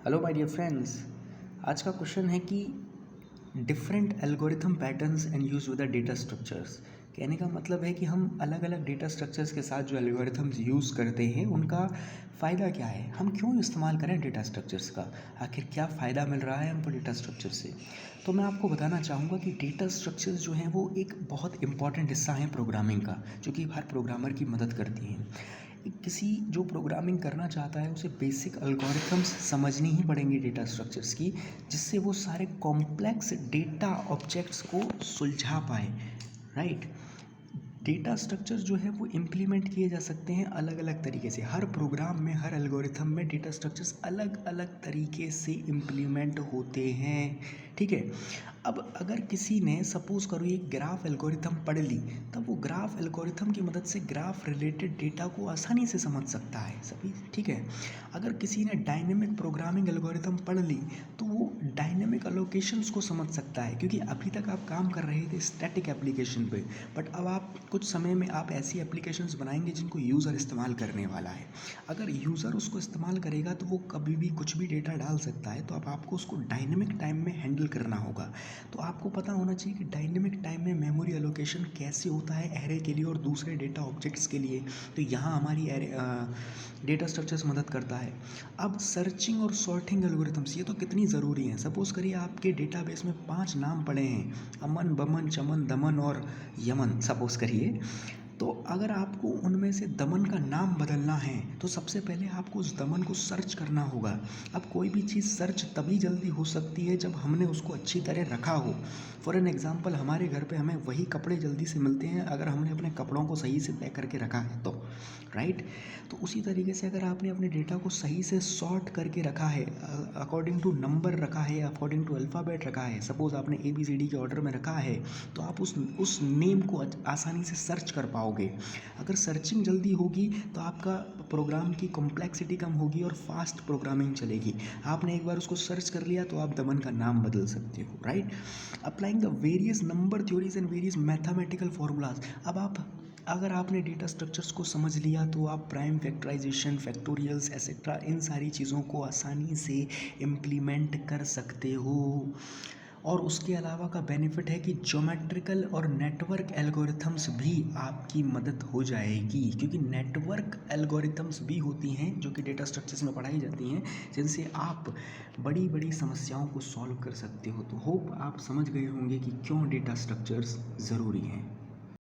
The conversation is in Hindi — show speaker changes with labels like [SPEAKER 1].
[SPEAKER 1] Hello my dear friends. आज का क्वेश्चन है कि different algorithm patterns and use with the data structures. कहने का मतलब है कि हम अलग अलग डेटा स्ट्रक्चर्स के साथ जो एल्गोरिथम्स यूज़ करते हैं उनका फ़ायदा क्या है, हम क्यों इस्तेमाल करें डेटा स्ट्रक्चर्स का, आखिर क्या फ़ायदा मिल रहा है हमको डेटा स्ट्रक्चर से। तो मैं आपको बताना चाहूँगा कि डेटा स्ट्रक्चर्स जो हैं वो एक बहुत इंपॉर्टेंट हिस्सा है प्रोग्रामिंग का, जो कि हर प्रोग्रामर की मदद करती हैं। किसी जो प्रोग्रामिंग करना चाहता है उसे बेसिक अल्गोरिथम्स समझनी ही पड़ेंगी डेटा स्ट्रक्चर्स की, जिससे वो सारे कॉम्प्लेक्स डेटा ऑब्जेक्ट्स को सुलझा पाए। राइट। डेटा स्ट्रक्चर जो है वो इम्प्लीमेंट किए जा सकते हैं अलग अलग तरीके से। हर प्रोग्राम में, हर एल्गोरिथम में डेटा स्ट्रक्चर्स अलग अलग तरीके से इम्प्लीमेंट होते हैं। ठीक है। अब अगर किसी ने सपोज करो एक ग्राफ एल्गोरिथम पढ़ ली, तब वो ग्राफ एल्गोरिथम की मदद से ग्राफ रिलेटेड डेटा को आसानी से समझ सकता है सभी। ठीक है। अगर किसी ने डायनेमिक प्रोग्रामिंग एल्गोरिथम पढ़ ली तो वो डायनेमिक एलोकेशंस को समझ सकता है, क्योंकि अभी तक आप काम कर रहे थे स्टैटिक एप्लीकेशन पे, बट अब आप कुछ समय में आप ऐसी एप्लीकेशंस बनाएंगे जिनको यूज़र इस्तेमाल करने वाला है। अगर यूज़र उसको इस्तेमाल करेगा तो वो कभी भी कुछ भी डेटा डाल सकता है, तो अब आपको उसको डायनेमिक टाइम में हैंडल करना होगा। तो आपको पता होना चाहिए कि डायनेमिक टाइम में मेमोरी एलोकेशन कैसे होता है एरे के लिए और दूसरे डेटा ऑब्जेक्ट्स के लिए। तो यहाँ हमारी डेटा स्ट्रक्चर्स मदद करता है। अब सर्चिंग और सॉर्टिंग एल्गोरिथम्स ये तो कितनी ज़रूरी हैं। सपोज़ करिए आपके डेटाबेस में 5 नाम पड़े हैं, अमन, बमन, चमन, दमन और यमन, सपोज़ करिए। तो अगर आपको उनमें से दमन का नाम बदलना है तो सबसे पहले आपको उस दमन को सर्च करना होगा। अब कोई भी चीज़ सर्च तभी जल्दी हो सकती है जब हमने उसको अच्छी तरह रखा हो। फॉर एन एग्ज़ाम्पल, हमारे घर पे हमें वही कपड़े जल्दी से मिलते हैं अगर हमने अपने कपड़ों को सही से तय करके रखा है तो। राइट। तो उसी तरीके से अगर आपने अपने डेटा को सही से सॉर्ट करके रखा है, अकॉर्डिंग टू नंबर रखा है, अकॉर्डिंग टू अल्फ़ाबेट रखा है, सपोज़ आपने ABCD के ऑर्डर में रखा है, तो आप उस नेम को आसानी से सर्च कर पाओगे। अगर सर्चिंग जल्दी होगी तो आपका प्रोग्राम की कॉम्प्लेक्सिटी कम होगी और फास्ट प्रोग्रामिंग चलेगी। आपने एक बार उसको सर्च कर लिया तो आप दमन का नाम बदल सकते हो। Right. Applying the various number theories and various mathematical formulas. अब अगर आपने डेटा स्ट्रक्चर्स को समझ लिया तो आप प्राइम फैक्टराइजेशन, फैक्टोरियल्स एसेट्रा, इन सारी चीज़ों को आसानी से इम्प्लीमेंट कर सकते हो। और उसके अलावा का बेनिफिट है कि ज्योमेट्रिकल और नेटवर्क एल्गोरिथम्स भी आपकी मदद हो जाएगी, क्योंकि नेटवर्क एल्गोरिथम्स भी होती हैं जो कि डेटा स्ट्रक्चर्स में पढ़ाई जाती हैं, जिनसे आप बड़ी बड़ी समस्याओं को सॉल्व कर सकते हो। तो होप आप समझ गए होंगे कि क्यों डेटा स्ट्रक्चर्स ज़रूरी हैं।